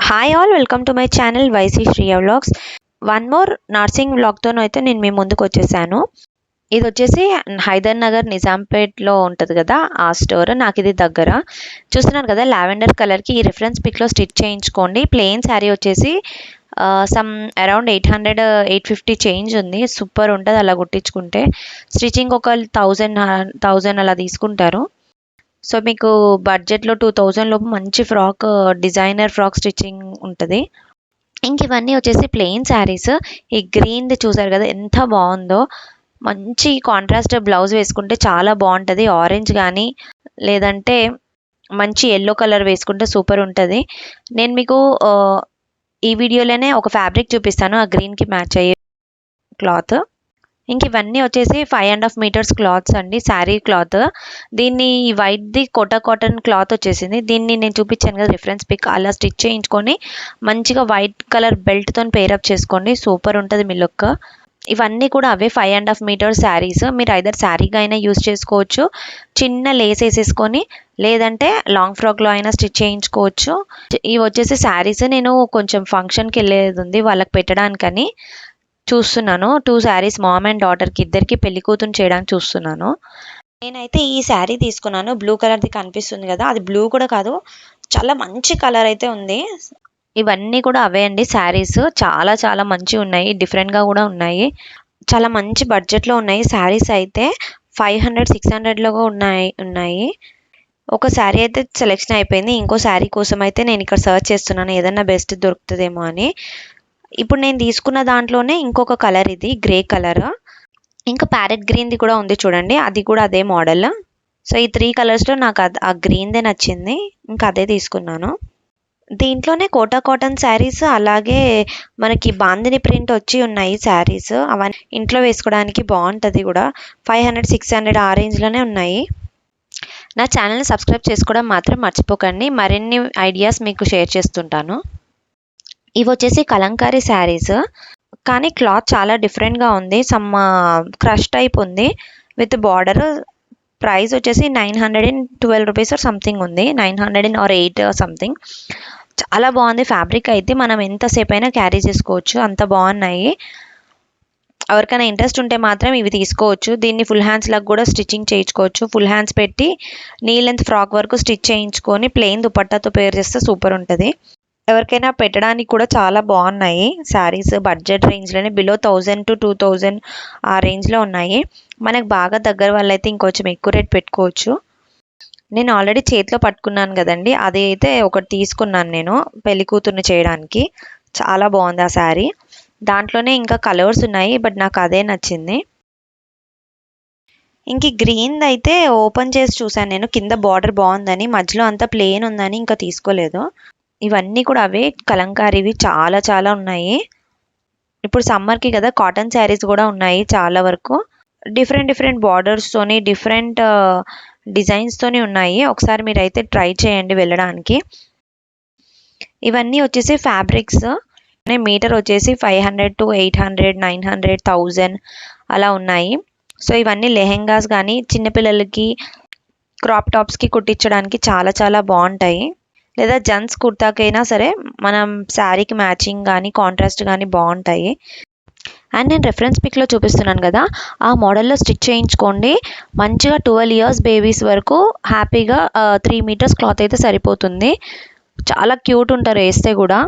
Hi all, welcome to my channel వైసీ Shriya vlogs. One more nursing వ్లాగ్తో అయితే నేను మీ ముందుకు వచ్చేసాను. ఇది వచ్చేసి హైదర్ నగర్ నిజాంపేట్లో ఉంటుంది కదా, ఆ స్టోర్. నాకు ఇది దగ్గర. చూస్తున్నారు కదా, లావెండర్ కలర్కి ఈ రిఫరెన్స్ పిక్లో స్టిచ్ చేయించుకోండి. ప్లెయిన్ శారీ వచ్చేసి సమ్ అరౌండ్ 800-850 చేంజ్ ఉంది. సూపర్ ఉంటుంది అలా కుట్టించుకుంటే. స్టిచ్చింగ్ ఒక 1000 అలా తీసుకుంటారు. సో మీకు బడ్జెట్లో 2000 లోపు మంచి ఫ్రాక్, డిజైనర్ ఫ్రాక్ స్టిచ్చింగ్ ఉంటుంది. ఇంక ఇవన్నీ వచ్చేసి ప్లెయిన్ శారీస్. ఈ గ్రీన్ది చూసారు కదా ఎంత బాగుందో. మంచి కాంట్రాస్ట్ బ్లౌజ్ వేసుకుంటే చాలా బాగుంటుంది. ఆరెంజ్ కానీ లేదంటే మంచి ఎల్లో కలర్ వేసుకుంటే సూపర్ ఉంటుంది. నేను మీకు ఈ వీడియోలోనే ఒక ఫ్యాబ్రిక్ చూపిస్తాను, ఆ గ్రీన్కి మ్యాచ్ అయ్యే క్లాత్. ఇంక ఇవన్నీ వచ్చేసి 5.5 మీటర్స్ క్లాత్స్ అండి, శారీ క్లాత్. దీన్ని వైట్ది కోటా కాటన్ క్లాత్ వచ్చేసింది. దీన్ని నేను చూపించాను కదా రిఫరెన్స్ పిక్, అలా స్టిచ్ చేయించుకొని మంచిగా వైట్ కలర్ బెల్ట్తో పేరప్ చేసుకోండి. సూపర్ ఉంటుంది మీ లుక్. ఇవన్నీ కూడా అవే 5.5 మీటర్స్ శారీస్. మీరు ఐదర్ శారీగా అయినా యూస్ చేసుకోవచ్చు, చిన్న లేస్ వేసేసుకొని, లేదంటే లాంగ్ ఫ్రాక్లో అయినా స్టిచ్ చేయించుకోవచ్చు. ఇవి వచ్చేసి శారీస్. నేను కొంచెం ఫంక్షన్కి వెళ్ళేది ఉంది, వాళ్ళకి పెట్టడానికని చూస్తున్నాను. 2 శారీస్ మామ్ అండ్ డాటర్కి ఇద్దరికి పెళ్లి కూతురు చేయడానికి చూస్తున్నాను. నేనైతే ఈ శారీ తీసుకున్నాను. బ్లూ కలర్ది కనిపిస్తుంది కదా, అది బ్లూ కూడా కాదు, చాలా మంచి కలర్ అయితే ఉంది. ఇవన్నీ కూడా అవే అండి శారీస్. చాలా చాలా మంచిగా ఉన్నాయి, డిఫరెంట్గా కూడా ఉన్నాయి. చాలా మంచి బడ్జెట్లో ఉన్నాయి శారీస్ అయితే. 500-600లో ఉన్నాయి. ఒక శారీ అయితే సెలెక్షన్ అయిపోయింది. ఇంకో శారీ కోసం అయితే నేను ఇక్కడ సర్చ్ చేస్తున్నాను, ఏదన్నా బెస్ట్ దొరుకుతుందేమో అని. ఇప్పుడు నేను తీసుకున్న దాంట్లోనే ఇంకొక కలర్, ఇది గ్రే కలర్. ఇంకా ప్యారెట్ గ్రీన్ది కూడా ఉంది చూడండి, అది కూడా అదే మోడల్. సో ఈ 3 కలర్స్లో నాకు ఆ గ్రీన్దే నచ్చింది, ఇంకా అదే తీసుకున్నాను. దీంట్లోనే కోటా కాటన్ శారీస్, అలాగే మనకి బాందిని ప్రింట్ వచ్చి ఉన్నాయి శారీస్. అవన్నీ ఇంట్లో వేసుకోవడానికి బాగుంటుంది కూడా. 500-600 ఆ రేంజ్లోనే ఉన్నాయి. నా ఛానల్ని సబ్స్క్రైబ్ చేసుకోవడం మాత్రం మర్చిపోకండి, మరిన్ని ఐడియాస్ మీకు షేర్ చేస్తుంటాను. ఇవి వచ్చేసి కలంకారీ శారీస్, కానీ క్లాత్ చాలా డిఫరెంట్గా ఉంది. సమ్ క్రష్ టైప్ ఉంది విత్ బార్డర్. ప్రైస్ వచ్చేసి 912 రూపీస్ ఆర్ సంథింగ్ ఉంది, 908 సంథింగ్. చాలా బాగుంది ఫ్యాబ్రిక్ అయితే. మనం ఎంతసేపు అయినా క్యారీ చేసుకోవచ్చు, అంత బాగున్నాయి. ఎవరికైనా ఇంట్రెస్ట్ ఉంటే మాత్రం ఇవి తీసుకోవచ్చు. దీన్ని ఫుల్ హ్యాండ్స్ లాగా కూడా స్టిచ్చింగ్ చేయించుకోవచ్చు. ఫుల్ హ్యాండ్స్ పెట్టి నీ లెంత్ ఫ్రాక్ వరకు స్టిచ్ చేయించుకొని ప్లెయిన్ దుపట్టాతో పేర్ చేస్తే సూపర్ ఉంటుంది. ఎవరికైనా పెట్టడానికి కూడా చాలా బాగున్నాయి శారీస్. బడ్జెట్ రేంజ్లోనే బిలో 1000-2000 ఆ రేంజ్లో ఉన్నాయి. మనకు బాగా దగ్గర వాళ్ళైతే ఇంకొంచెం ఎక్కువ రేట్ పెట్టుకోవచ్చు. నేను ఆల్రెడీ చేతిలో పట్టుకున్నాను కదండి, అది అయితే ఒకటి తీసుకున్నాను నేను పెళ్లి కూతుర్ని చేయడానికి. చాలా బాగుంది ఆ శారీ. దాంట్లోనే ఇంకా కలర్స్ ఉన్నాయి, బట్ నాకు అదే నచ్చింది. ఇంక గ్రీన్ అయితే ఓపెన్ చేసి చూసాను నేను, కింద బార్డర్ బాగుందని, మధ్యలో అంతా ప్లెయిన్ ఉందని ఇంకా తీసుకోలేదు. ఇవన్నీ కూడా అవే కలంకారీవి, చాలా చాలా ఉన్నాయి. ఇప్పుడు సమ్మర్కి కదా, కాటన్ శారీస్ కూడా ఉన్నాయి చాలా వరకు. డిఫరెంట్ బార్డర్స్తోని, డిఫరెంట్ డిజైన్స్తోని ఉన్నాయి. ఒకసారి మీరైతే ట్రై చేయండి వెళ్ళడానికి. ఇవన్నీ వచ్చేసి ఫ్యాబ్రిక్స్. మీటర్ వచ్చేసి 500-800, 900, 1000 అలా ఉన్నాయి. సో ఇవన్నీ లెహెంగాస్ కానీ చిన్నపిల్లలకి క్రాప్ టాప్స్కి కుట్టించడానికి చాలా చాలా బాగుంటాయి. లేదా జెంట్స్ కుర్తాకైనా సరే మనం శారీకి మ్యాచింగ్ కానీ కాంట్రాస్ట్ కానీ బాగుంటాయి. అండ్ నేను రెఫరెన్స్ పిక్లో చూపిస్తున్నాను కదా, ఆ మోడల్లో స్టిచ్ చేయించుకోండి. మంచిగా 12 ఇయర్స్ బేబీస్ వరకు హ్యాపీగా 3 మీటర్స్ క్లాత్ అయితే సరిపోతుంది. చాలా క్యూట్ ఉంటారు వేస్తే కూడా.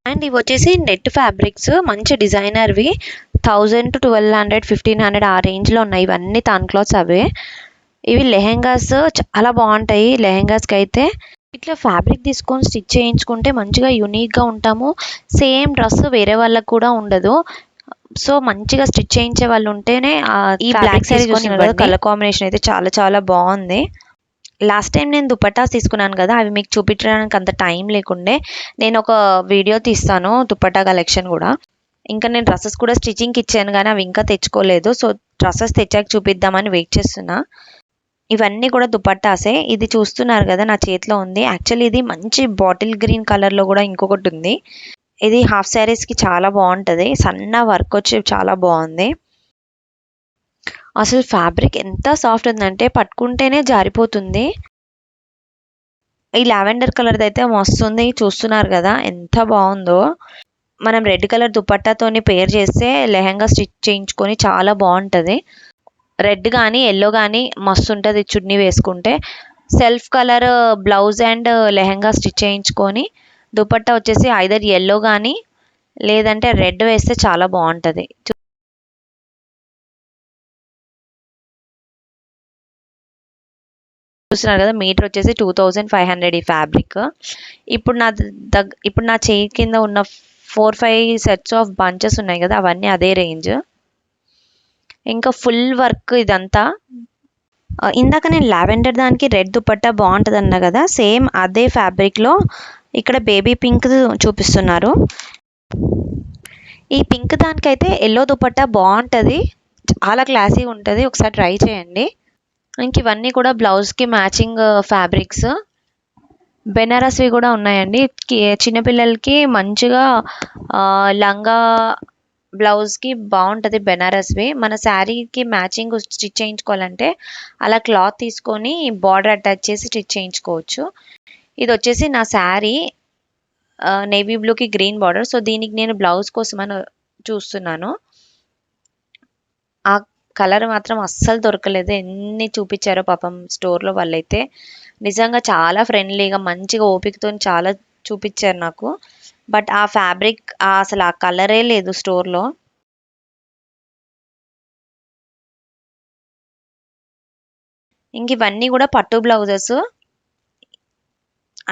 అండ్ ఇవి వచ్చేసి నెట్ ఫ్యాబ్రిక్స్, మంచి డిజైనర్వి. 1000-1200, 1500 ఆ రేంజ్లో ఉన్నాయి. ఇవన్నీ తాన్ క్లాత్స్ అవే. ఇవి లెహెంగాస్ చాలా బాగుంటాయి. లెహెంగాస్కి అయితే ఇట్లా ఫ్యాబ్రిక్ తీసుకొని స్టిచ్ చేయించుకుంటే మంచిగా యూనిక్గా ఉంటాము. సేమ్ డ్రెస్ వేరే వాళ్ళకు కూడా ఉండదు. సో మంచిగా స్టిచ్ చేయించే వాళ్ళు ఉంటేనే. ఈ బ్లాక్ శారీ చూస్తున్నారు, కలర్ కాంబినేషన్ అయితే చాలా చాలా బాగుంది. లాస్ట్ టైం నేను దుపట్టాస్ తీసుకున్నాను కదా, అవి మీకు చూపించడానికి అంత టైం లేకుండే. నేను ఒక వీడియో తీస్తాను దుపట్టా కలెక్షన్ కూడా. ఇంకా నేను డ్రెస్సెస్ కూడా స్టిచ్చింగ్కి ఇచ్చాను కానీ అవి ఇంకా తెచ్చుకోలేదు. సో డ్రెస్సెస్ తెచ్చాక చూపిద్దామని వెయిట్ చేస్తున్నా. ఇవన్నీ కూడా దుపట్టాసే. ఇది చూస్తున్నారు కదా నా చేతిలో ఉంది. యాక్చువల్లీ ఇది మంచి బాటిల్ గ్రీన్ కలర్లో కూడా ఇంకొకటి ఉంది. ఇది హాఫ్ శారీస్కి చాలా బాగుంటుంది. సన్న వర్క్ వచ్చి చాలా బాగుంది. అసలు ఫ్యాబ్రిక్ ఎంత సాఫ్ట్ ఉందంటే పట్టుకుంటేనే జారిపోతుంది. ఈ లావెండర్ కలర్ది అయితే మస్తుంది, చూస్తున్నారు కదా ఎంత బాగుందో. మనం రెడ్ కలర్ దుపట్టాతోని పేర్ చేస్తే లెహంగా స్టిచ్ చేయించుకొని చాలా బాగుంటుంది. రెడ్ కానీ ఎల్లో కానీ మస్తు ఉంటుంది చున్నీ వేసుకుంటే. Self colour blouse and lehenga stitch చేయించుకొని దుపట్టా వచ్చేసి ఐదర్ ఎల్లో కానీ లేదంటే రెడ్ వేస్తే చాలా బాగుంటుంది. చూస్తున్నారు కదా, మీటర్ వచ్చేసి 2500 ఈ ఫ్యాబ్రిక్. ఇప్పుడు నా చేయి కింద ఉన్న 4-5 సెట్స్ ఆఫ్ బంచెస్ ఉన్నాయి కదా, అవన్నీ అదే రేంజ్. ఇంకా ఫుల్ వర్క్ ఇదంతా. ఇందాక నేను లావెండర్ దానికి రెడ్ దుపట్టా బాగుంటుంది అన్నా కదా, సేమ్ అదే ఫ్యాబ్రిక్లో ఇక్కడ బేబీ పింక్ చూపిస్తున్నారు. ఈ పింక్ దానికైతే ఎల్లో దుపట్టా బాగుంటుంది, చాలా క్లాసీగా ఉంటుంది, ఒకసారి ట్రై చేయండి. ఇంక ఇవన్నీ కూడా బ్లౌజ్కి మ్యాచింగ్ ఫ్యాబ్రిక్స్. బెనారస్వి కూడా ఉన్నాయండి. చిన్నపిల్లలకి మంచిగా లంగా బ్లౌజ్కి బాగుంటుంది బెనారస్వి. మన శారీకి మ్యాచింగ్ స్టిచ్ చేయించుకోవాలంటే అలా క్లాత్ తీసుకొని బార్డర్ అటాచ్ చేసి స్టిచ్ చేయించుకోవచ్చు. ఇది వచ్చేసి నా శారీ నేవీ బ్లూకి గ్రీన్ బార్డర్. సో దీనికి నేను బ్లౌజ్ కోసం అని చూస్తున్నాను. ఆ కలర్ మాత్రం అస్సలు దొరకలేదు, ఎన్ని చూపించారో పాపం స్టోర్లో వాళ్ళైతే. నిజంగా చాలా ఫ్రెండ్లీగా మంచిగా ఓపికతో చాలా చూపించారు నాకు. బట్ ఆ ఫ్యాబ్రిక్ అసలు ఆ కలరే లేదు స్టోర్లో. ఇంక ఇవన్నీ కూడా పట్టు బ్లౌజెస్,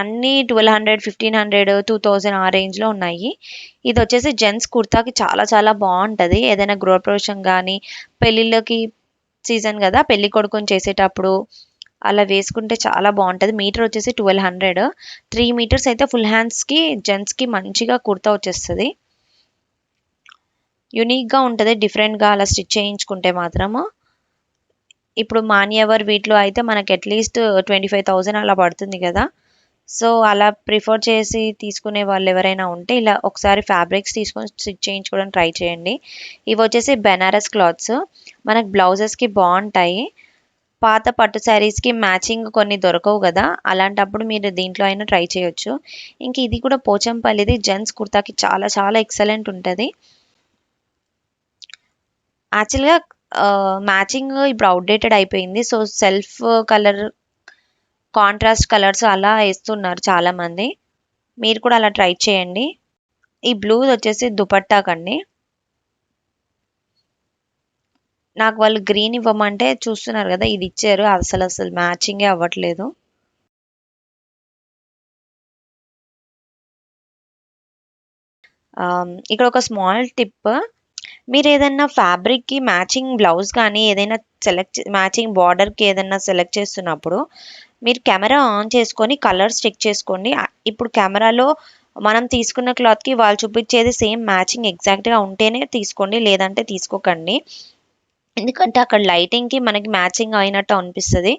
అన్నీ 1200, 1500, 2000 ఆ రేంజ్లో ఉన్నాయి. ఇది వచ్చేసి జెంట్స్ కుర్తాకి చాలా చాలా బాగుంటుంది. ఏదైనా గృహప్రవేశం కానీ పెళ్ళిళ్ళకి సీజన్ కదా, పెళ్లి కొడుకుని చేసేటప్పుడు అలా వేసుకుంటే చాలా బాగుంటుంది. మీటర్ వచ్చేసి 1200. 3 మీటర్స్ అయితే ఫుల్ హ్యాండ్స్కి జెంట్స్కి మంచిగా కుర్తా వచ్చేస్తుంది. యూనిక్గా ఉంటుంది, డిఫరెంట్గా అలా స్టిచ్ చేయించుకుంటే మాత్రము. ఇప్పుడు మాన్యవర్ వీటిలో అయితే మనకి అట్లీస్ట్ 25,000 అలా పడుతుంది కదా. సో అలా ప్రిఫర్ చేసి తీసుకునే వాళ్ళు ఎవరైనా ఉంటే ఇలా ఒకసారి ఫ్యాబ్రిక్స్ తీసుకొని స్టిచ్ చేయించుకోవడానికి ట్రై చేయండి. ఇవి వచ్చేసి బెనారస్ క్లాత్స్, మనకు బ్లౌజెస్కి బాగుంటాయి. పాత పట్టు శారీస్కి మ్యాచింగ్ కొన్ని దొరకవు కదా, అలాంటప్పుడు మీరు దీంట్లో అయినా ట్రై చేయొచ్చు. ఇంక ఇది కూడా పోచంపల్లిది, జెంట్స్ కుర్తాకి చాలా చాలా ఎక్సలెంట్ ఉంటుంది. యాక్చువల్గా మ్యాచింగ్ ఇప్పుడు అవుట్డేటెడ్ అయిపోయింది. So self colour, contrast colours అలా వేస్తున్నారు చాలామంది. మీరు కూడా అలా ట్రై చేయండి. ఈ బ్లూ వచ్చేసి దుపట్టాకండి. నాకు వాళ్ళు గ్రీన్ ఇవ్వమంటే చూస్తున్నారు కదా, ఇది ఇచ్చారు, అసలు మ్యాచింగే అవ్వట్లేదు. ఇక్కడ ఒక స్మాల్ టిప్, మీరు ఏదైనా ఫ్యాబ్రిక్కి మ్యాచింగ్ బ్లౌజ్ కానీ ఏదైనా మ్యాచింగ్ బార్డర్కి ఏదైనా సెలెక్ట్ చేస్తున్నప్పుడు మీరు కెమెరా ఆన్ చేసుకొని కలర్స్ చెక్ చేసుకోండి. ఇప్పుడు కెమెరాలో మనం తీసుకున్న క్లాత్కి వాళ్ళు చూపించేది సేమ్ మ్యాచింగ్ ఎగ్జాక్ట్గా ఉంటేనే తీసుకోండి, లేదంటే తీసుకోకండి. ఎందుకంటే అక్కడ లైటింగ్కి మనకి మ్యాచింగ్ అయినట్టు అనిపిస్తుంది,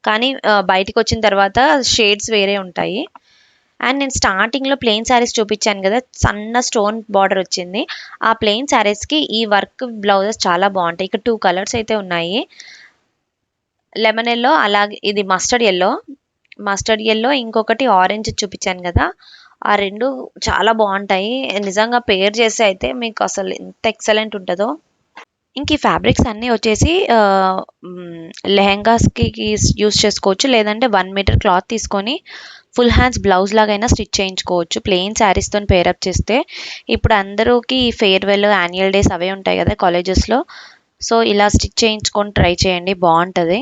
కానీ బయటికి వచ్చిన తర్వాత షేడ్స్ వేరే ఉంటాయి. అండ్ నేను స్టార్టింగ్లో ప్లెయిన్ శారీస్ చూపించాను కదా, సన్న స్టోన్ బార్డర్ వచ్చింది. ఆ ప్లెయిన్ శారీస్కి ఈ వర్క్ బ్లౌజెస్ చాలా బాగుంటాయి. ఇక్కడ 2 కలర్స్ అయితే ఉన్నాయి, లెమన్ ఎల్లో, అలాగే ఇది మస్టర్డ్ ఎల్లో, ఇంకొకటి ఆరెంజ్ చూపించాను కదా, ఆ రెండు చాలా బాగుంటాయి. నిజంగా పేర్ చేసి అయితే మీకు అసలు ఎంత ఎక్సలెంట్ ఉంటుందో. ఇంక ఈ ఫ్యాబ్రిక్స్ అన్నీ వచ్చేసి లెహెంగాస్కి యూస్ చేసుకోవచ్చు, లేదంటే 1 మీటర్ క్లాత్ తీసుకొని ఫుల్ హ్యాండ్స్ బ్లౌజ్ లాగైనా స్టిచ్ చేయించుకోవచ్చు ప్లెయిన్ శారీస్తో పేరప్ చేస్తే. ఇప్పుడు అందరికి ఫేర్వెల్, యాన్యువల్ డేస్ అవే ఉంటాయి కదా కాలేజెస్లో. సో ఇలా స్టిచ్ చేయించుకొని ట్రై చేయండి, బాగుంటుంది.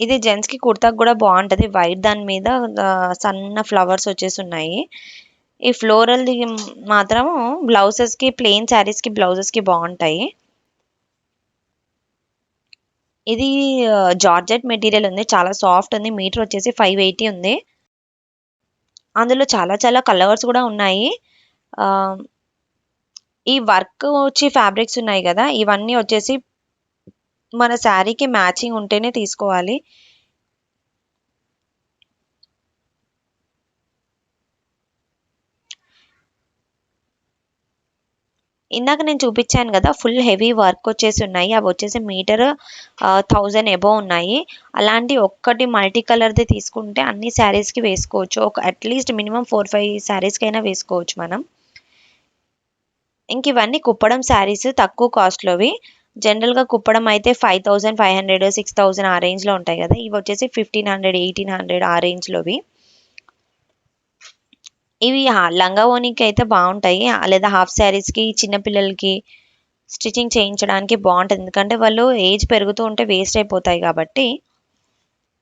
ఇది జెంట్స్కి కుర్తాకి కూడా బాగుంటుంది. వైట్ దాని మీద సన్న ఫ్లవర్స్ వచ్చేసి ఉన్నాయి. ఈ ఫ్లోరల్ది మాత్రం బ్లౌజెస్కి, ప్లెయిన్ శారీస్కి బ్లౌజెస్కి బాగుంటాయి. ఇది జార్జెట్ మెటీరియల్ ఉంది, చాలా సాఫ్ట్ ఉంది. మీటర్ వచ్చేసి 580 ఉంది. అందులో చాలా చాలా కలర్స్ కూడా ఉన్నాయి. ఈ వర్క్ వచ్చి ఫ్యాబ్రిక్స్ ఉన్నాయి కదా, ఇవన్నీ వచ్చేసి మన శారీకి మ్యాచింగ్ ఉంటేనే తీసుకోవాలి. ఇందాక నేను చూపించాను కదా ఫుల్ హెవీ వర్క్ వచ్చేసి ఉన్నాయి. అవి వచ్చేసి మీటర్ 1000 అబోవ్ ఉన్నాయి. అలాంటి ఒక్కటి మల్టీ కలర్ది తీసుకుంటే అన్ని శారీస్కి వేసుకోవచ్చు. ఒక అట్లీస్ట్ మినిమం 4-5 శారీస్కైనా వేసుకోవచ్చు మనం. ఇంక ఇవన్నీ కుప్పడం శారీస్ తక్కువ కాస్ట్లోవి. జనరల్గా కుప్పడం అయితే 5500 6000 ఆ రేంజ్లో ఉంటాయి కదా. ఇవి వచ్చేసి 1500 1800 ఆ రేంజ్లోవి. ఇవి లంగా ఓణికి అయితే బాగుంటాయి, లేదా హాఫ్ శారీస్కి చిన్నపిల్లలకి స్టిచ్చింగ్ చేయించడానికి బాగుంటుంది. ఎందుకంటే వాళ్ళు ఏజ్ పెరుగుతూ ఉంటే వేస్ట్ అయిపోతాయి కాబట్టి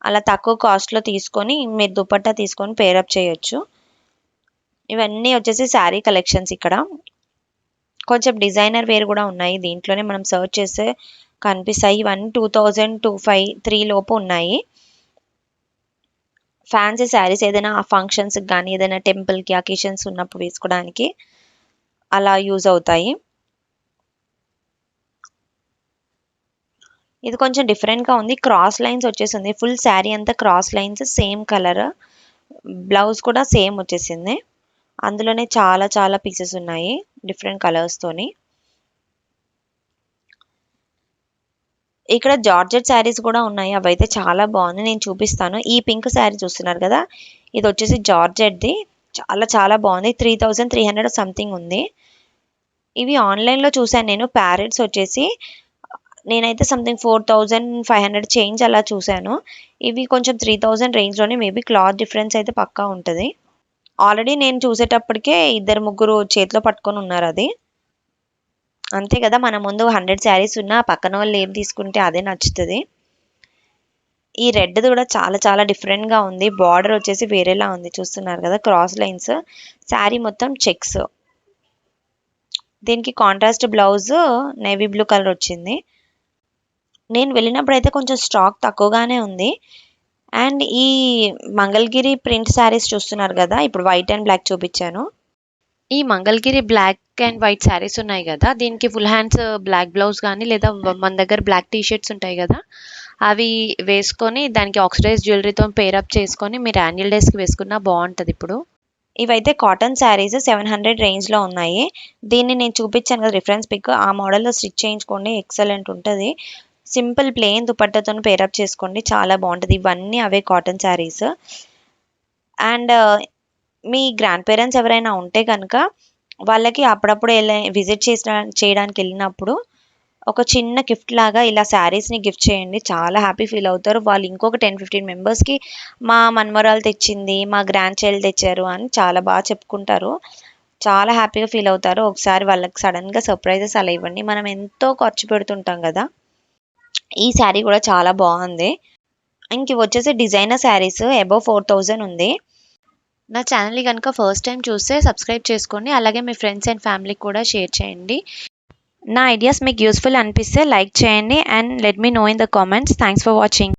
అలా తక్కువ కాస్ట్లో తీసుకొని మీరు దుపట్టా తీసుకొని పేరప్ చేయొచ్చు. ఇవన్నీ వచ్చేసి శారీ కలెక్షన్స్. ఇక్కడ కొంచెం డిజైనర్ వేర్ కూడా ఉన్నాయి. దీంట్లోనే మనం సర్చ్ చేస్తే కనిపిస్తాయి. ఇవన్నీ 2000 2500 3 లోపు ఉన్నాయి. ఫ్యాన్సీ శారీస్ ఏదైనా ఫంక్షన్స్కి కానీ ఏదైనా టెంపుల్కి అకేషన్స్ ఉన్నప్పుడు వేసుకోవడానికి అలా యూజ్ అవుతాయి. ఇది కొంచెం డిఫరెంట్గా ఉంది. క్రాస్ లైన్స్ వచ్చేసింది. ఫుల్ శారీ అంతా cross lines, same colour. Blouse కూడా సేమ్ వచ్చేసింది. అందులోనే చాలా చాలా పీసెస్ ఉన్నాయి డిఫరెంట్ కలర్స్తోని. ఇక్కడ జార్జెట్ శారీస్ కూడా ఉన్నాయి. అవైతే చాలా బాగున్నాయి, నేను చూపిస్తాను. ఈ పింక్ శారీ చూస్తున్నారు కదా, ఇది వచ్చేసి జార్జెట్ది. చాలా చాలా బాగుంది. 3300 సంథింగ్ ఉంది. ఇవి ఆన్లైన్లో చూశాను నేను. ప్యారెట్స్ వచ్చేసి నేనైతే సంథింగ్ 4500 చేంజ్ అలా చూశాను. ఇవి కొంచెం 3000 రేంజ్లోనే. మేబీ క్లాత్ డిఫరెన్స్ అయితే పక్కా ఉంటుంది. ఆల్రెడీ నేను చూసేటప్పటికే 2-3 చేతిలో పట్టుకొని ఉన్నారు. అది అంతే కదా, మన ముందు 100 శారీస్ ఉన్నా పక్కన వాళ్ళు ఏం తీసుకుంటే అదే నచ్చుతుంది. ఈ రెడ్ది కూడా చాలా చాలా డిఫరెంట్గా ఉంది. బార్డర్ వచ్చేసి వేరేలా ఉంది, చూస్తున్నారు కదా, క్రాస్ లైన్స్. శారీ మొత్తం చెక్స్. దీనికి contrast blouse navy blue colour వచ్చింది. నేను వెళ్ళినప్పుడు అయితే కొంచెం స్టాక్ తక్కువగానే ఉంది. అండ్ ఈ మంగళగిరి ప్రింట్ శారీస్ చూస్తున్నారు కదా, ఇప్పుడు వైట్ అండ్ బ్లాక్ చూపించాను. ఈ Mangalagiri black and white saris ఉన్నాయి కదా, దీనికి ఫుల్ హ్యాండ్స్ బ్లాక్ బ్లౌజ్ కానీ లేదా మన దగ్గర బ్లాక్ టీ షర్ట్స్ ఉంటాయి కదా, అవి వేసుకొని దానికి ఆక్సిడైజ్ జ్యువెలరీతో పేరప్ చేసుకొని మీరు యాన్యువల్ డేస్కి వేసుకున్నా బాగుంటుంది. ఇప్పుడు ఇవైతే కాటన్ శారీస్ 700 రేంజ్లో ఉన్నాయి. దీన్ని నేను చూపించాను కదా రిఫరెన్స్ పిక్, ఆ మోడల్లో స్టిచ్ చేయించుకోండి, ఎక్సలెంట్ ఉంటుంది. సింపుల్ ప్లెయిన్ దుపట్టాతో పేరప్ చేసుకోండి, చాలా బాగుంటుంది. ఇవన్నీ అవే కాటన్ శారీస్. అండ్ మీ గ్రాండ్ పేరెంట్స్ ఎవరైనా ఉంటే కనుక వాళ్ళకి అప్పుడప్పుడు విజిట్ చేయడానికి వెళ్ళినప్పుడు ఒక చిన్న గిఫ్ట్ లాగా ఇలా శారీస్ని గిఫ్ట్ చేయండి, చాలా హ్యాపీ ఫీల్ అవుతారు. వాళ్ళు ఇంకొక 10-15 మెంబర్స్కి మా మన్మరాలు తెచ్చింది, మా గ్రాండ్ చైల్డ్ తెచ్చారు అని చాలా బాగా చెప్పుకుంటారు. చాలా హ్యాపీగా ఫీల్ అవుతారు. ఒకసారి వాళ్ళకి సడన్గా సర్ప్రైజెస్ అలా ఇవ్వండి. మనం ఎంతో ఖర్చు పెడుతుంటాం కదా. ఈ శారీ కూడా చాలా బాగుంది. ఇంక ఇవి వచ్చేసి డిజైనర్ శారీస్ అబౌవ్ 4000 ఉంది. నా ఛానల్ని కనుక ఫస్ట్ టైం చూస్తే సబ్స్క్రైబ్ చేసుకోండి, అలాగే మీ ఫ్రెండ్స్ అండ్ ఫ్యామిలీకి కూడా షేర్ చేయండి. నా ఐడియాస్ మీకు యూస్ఫుల్ అనిపిస్తే లైక్ చేయండి and let me know in the comments. Thanks for watching.